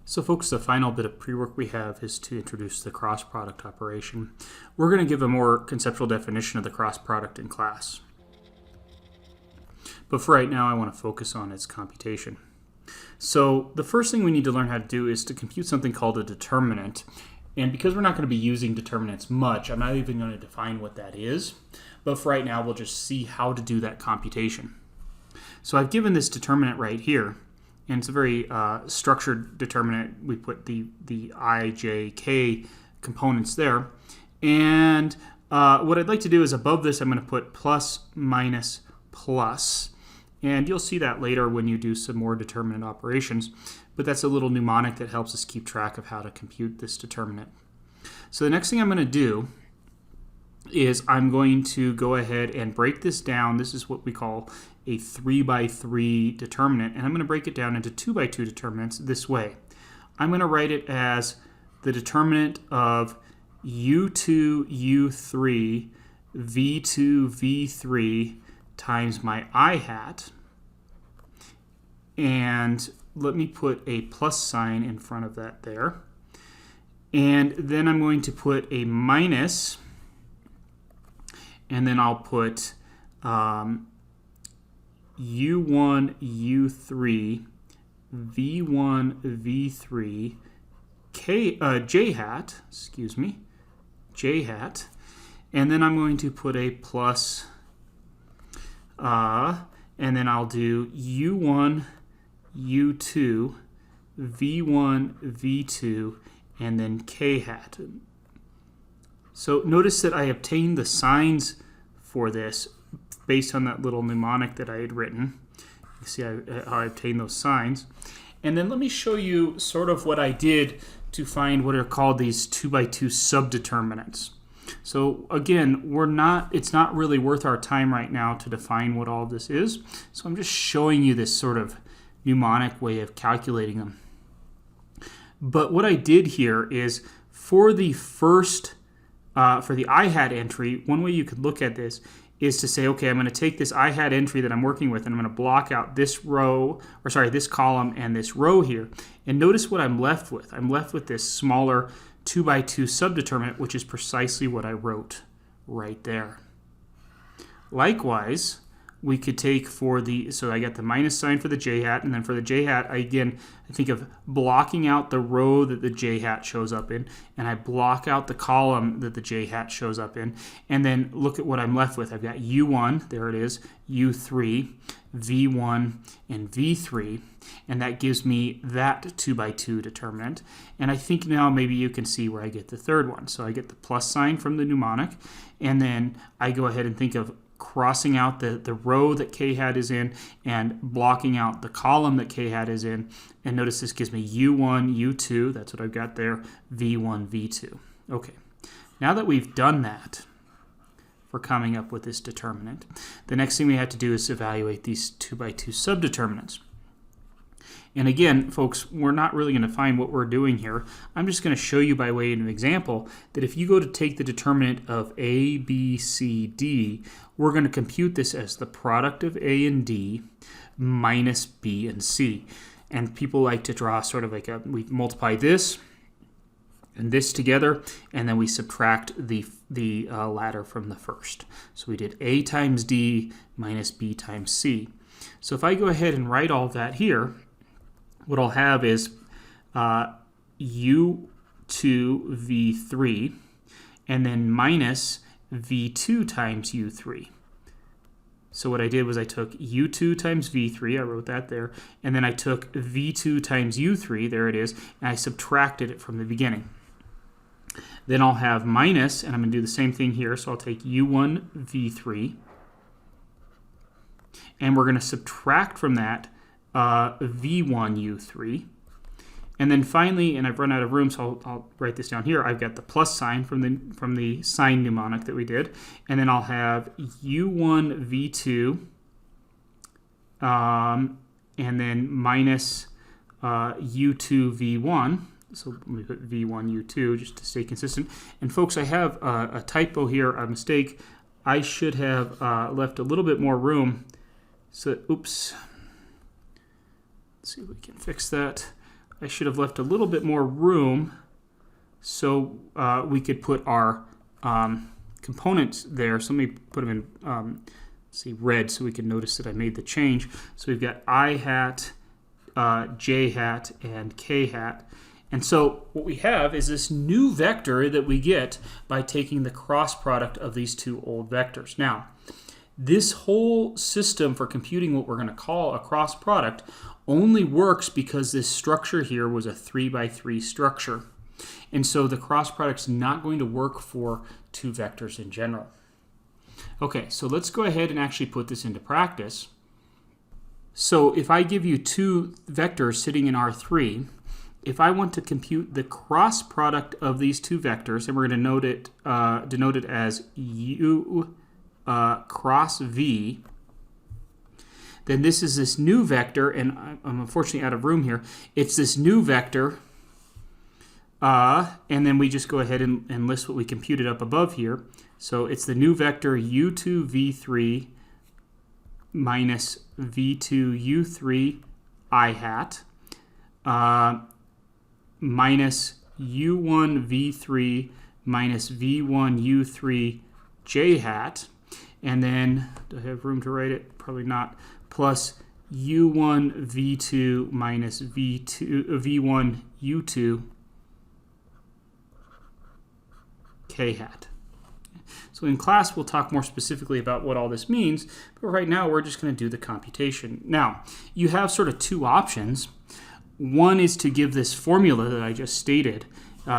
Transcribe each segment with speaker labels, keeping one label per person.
Speaker 1: So folks, the final bit of pre-work we have is to introduce the cross-product operation. We're going to give a more conceptual definition of the cross-product in class. But for right now, I want to focus on its computation. So the first thing we need to learn how to do is to compute something called a determinant. And because we're not going to be using determinants much, I'm not even going to define what that is. But for right now, we'll just see how to do that computation. So I've given this determinant right here. And it's a very structured determinant. We put the I, J, K components there. And what I'd like to do is above this, I'm going to put plus, minus, plus. And you'll see that later when you do some more determinant operations. But that's a little mnemonic that helps us keep track of how to compute this determinant. So the next thing I'm going to do is I'm going to go ahead and break this down. This is what we call a 3x3 determinant, and I'm going to break it down into 2x2 determinants this way. I'm going to write it as the determinant of u2, u3, v2, v3 times my I hat, and let me put a plus sign in front of that there. And then I'm going to put a minus, and then I'll put u1, u3, v1, v3, j hat, j hat, and then I'm going to put a plus, and then I'll do u1, u2, v1, v2, and then k hat. So notice that I obtained the signs for this based on that little mnemonic that I had written. You see how I obtained those signs. And then let me show you sort of what I did to find what are called these 2x2 subdeterminants. So again, it's not really worth our time right now to define what all of this is. So I'm just showing you this sort of mnemonic way of calculating them. But what I did here is for the first for the I hat entry, one way you could look at this is to say, okay, I'm going to take this I hat entry that I'm working with, and I'm going to block out this row, or sorry, this column and this row here. And notice what I'm left with. I'm left with this smaller 2x2 subdeterminant, which is precisely what I wrote right there. Likewise, we could take so I got the minus sign for the j hat, and then for the j hat, I think of blocking out the row that the j hat shows up in, and I block out the column that the j hat shows up in, and then look at what I'm left with. I've got u1, there it is, u3, v1, and v3, and that gives me that 2x2 determinant. And I think now maybe you can see where I get the third one. So I get the plus sign from the mnemonic, and then I go ahead and think of crossing out the row that k hat is in and blocking out the column that k hat is in. And notice this gives me u1, u2, that's what I've got there, v1, v2. Okay, now that we've done that for coming up with this determinant, the next thing we have to do is evaluate these 2x2 subdeterminants. And again, folks, we're not really going to find what we're doing here. I'm just going to show you by way of an example that if you go to take the determinant of A, B, C, D, we're going to compute this as the product of A and D minus B and C. And people like to draw sort of like we multiply this and this together, and then we subtract the latter from the first. So we did A times D minus B times C. So if I go ahead and write all that here, what I'll have is u2 v3 and then minus v2 times u3. So what I did was I took u2 times v3, I wrote that there, and then I took v2 times u3, there it is, and I subtracted it from the beginning. Then I'll have minus, and I'm going to do the same thing here, so I'll take u1 v3, and we're going to subtract from that v1 u3, and then finally, and I've run out of room, so I'll write this down here. I've got the plus sign from the sign mnemonic that we did, and then I'll have u1 v2, and then minus u2 v1. So let me put v1 u2 just to stay consistent. And folks, I have a typo here, a mistake. I should have left a little bit more room. So, oops. Let's see if we can fix that. I should have left a little bit more room so we could put our components there. So let me put them in see red so we can notice that I made the change. So we've got I hat, j hat, and k hat. And so what we have is this new vector that we get by taking the cross product of these two old vectors. Now, this whole system for computing what we're going to call a cross product only works because this structure here was a 3x3 structure. And so the cross product's not going to work for two vectors in general. Okay, so let's go ahead and actually put this into practice. So if I give you two vectors sitting in R3, if I want to compute the cross product of these two vectors, and we're going to denote it as u cross v, then this is this new vector, and I'm unfortunately out of room here. It's this new vector, and then we just go ahead and list what we computed up above here. So it's the new vector u2 v3 minus v2 u3 I hat minus u1 v3 minus v1 u3 j hat, and then, do I have room to write it? Probably not, plus u1 v2 minus v1 u2 k hat. So in class, we'll talk more specifically about what all this means, but right now we're just going to do the computation. Now, you have sort of two options. One is to give this formula that I just stated.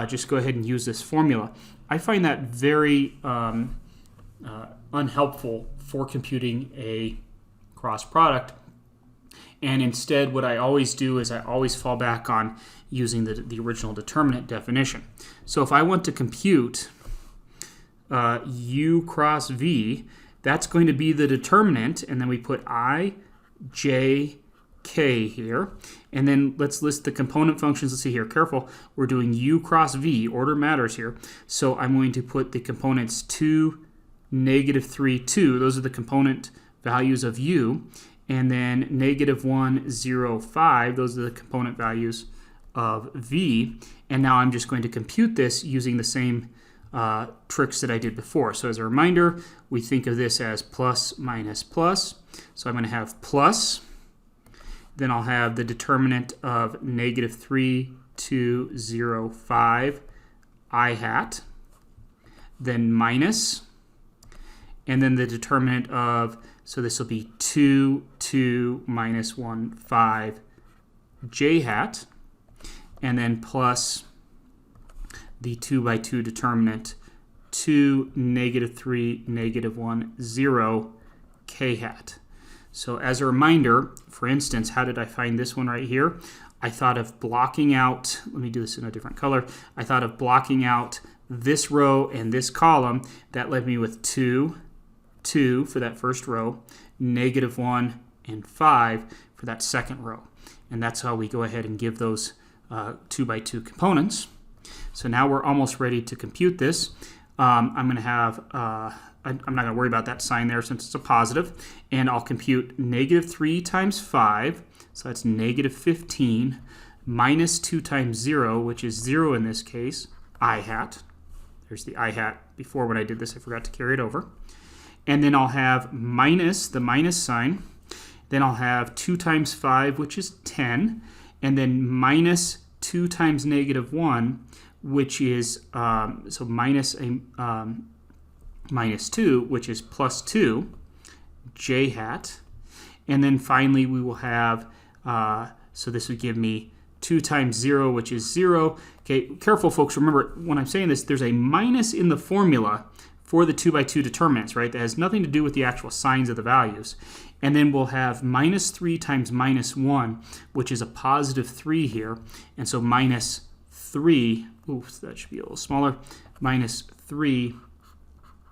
Speaker 1: Just go ahead and use this formula. I find that very unhelpful for computing a cross product. And instead, what I always do is I always fall back on using the original determinant definition. So if I want to compute u cross v, that's going to be the determinant, and then we put I, j, k here, and then let's list the component functions. Let's see here, careful, we're doing u cross v, order matters here, so I'm going to put the components 2, -3, 2, those are the component values of u, and then -1, 0, 5, those are the component values of v, and now I'm just going to compute this using the same tricks that I did before. So as a reminder, we think of this as plus minus plus. So I'm going to have plus, then I'll have the determinant of -3, 2, 0, 5 I hat, then minus, and then the determinant of, so this will be 2, 2, minus 1, 5 j hat, and then plus the 2 by 2 determinant 2, -3, -1, 0 k hat. So as a reminder, for instance, how did I find this one right here? I thought of blocking out, let me do this in a different color. I thought of blocking out this row and this column. That led me with 2, 2 for that first row, -1 and 5 for that second row. And that's how we go ahead and give those 2 by 2 components. So now we're almost ready to compute this. I'm going to have, I'm not going to worry about that sign there since it's a positive, and I'll compute -3 times 5, so that's -15, minus 2 times 0, which is 0 in this case, I hat. There's the I hat before when I did this, I forgot to carry it over. And then I'll have minus, the minus sign, then I'll have 2 times 5, which is 10, and then minus 2 times -1, which is, so minus minus 2, which is plus 2, j hat. And then finally we will have, so this would give me 2 times 0, which is 0. Okay, careful folks, remember when I'm saying this, there's a minus in the formula for the 2 by 2 determinants, right? That has nothing to do with the actual signs of the values. And then we'll have -3 times -1, which is a positive 3 here. And so minus 3, oops, that should be a little smaller, minus 3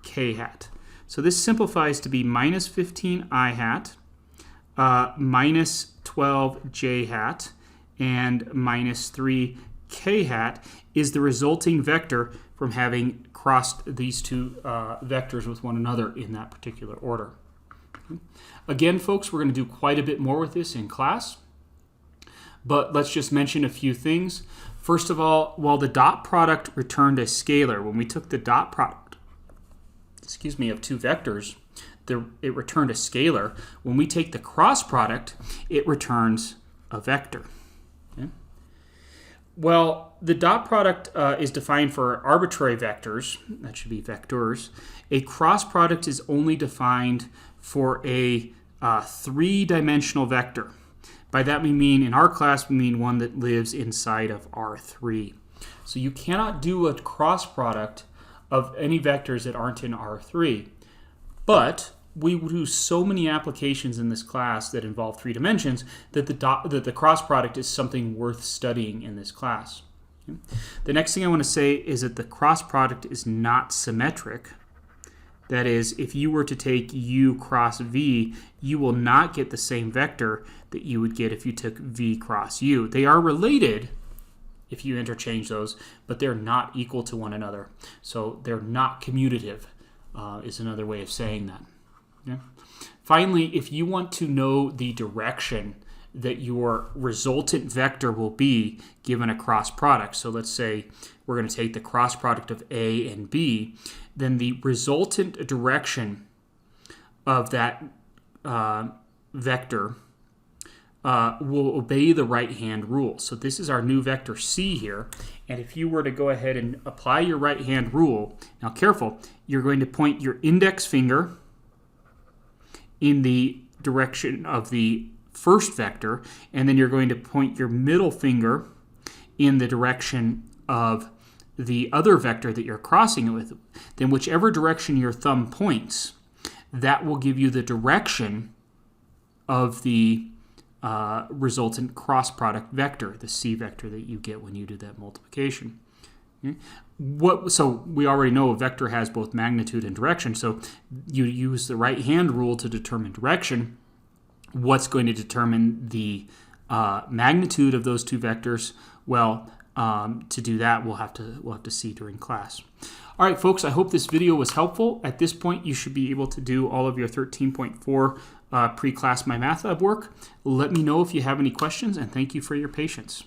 Speaker 1: k hat. So this simplifies to be minus 15 I hat, minus 12 j hat, and minus 3 k hat is the resulting vector from having crossed these two vectors with one another in that particular order. Again, folks, we're going to do quite a bit more with this in class. But let's just mention a few things. First of all, while the dot product returned a scalar, when we took the dot product, of two vectors, it returned a scalar. When we take the cross product, it returns a vector. Okay? Well, the dot product is defined for arbitrary vectors. That should be vectors. A cross product is only defined for a three-dimensional vector. By that we mean, in our class, we mean one that lives inside of R3. So you cannot do a cross product of any vectors that aren't in R3. But we do so many applications in this class that involve 3 dimensions that the cross product is something worth studying in this class. Okay? The next thing I want to say is that the cross product is not symmetric. That is, if you were to take u cross v, you will not get the same vector that you would get if you took v cross u. They are related if you interchange those, but they're not equal to one another. So they're not commutative, is another way of saying that. Yeah. Finally, if you want to know the direction that your resultant vector will be given a cross product, so let's say we're going to take the cross product of A and B, then the resultant direction of that vector will obey the right-hand rule. So this is our new vector C here, and if you were to go ahead and apply your right-hand rule, now careful, you're going to point your index finger in the direction of the first vector, and then you're going to point your middle finger in the direction of the other vector that you're crossing it with. Then whichever direction your thumb points, that will give you the direction of the resultant cross product vector, the C vector that you get when you do that multiplication. Okay? So we already know a vector has both magnitude and direction, so you use the right-hand rule to determine direction. What's going to determine the magnitude of those two vectors? Well, to do that, we'll have to see during class. All right, folks, I hope this video was helpful. At this point, you should be able to do all of your 13.4 pre-class My Math Lab work. Let me know if you have any questions, and thank you for your patience.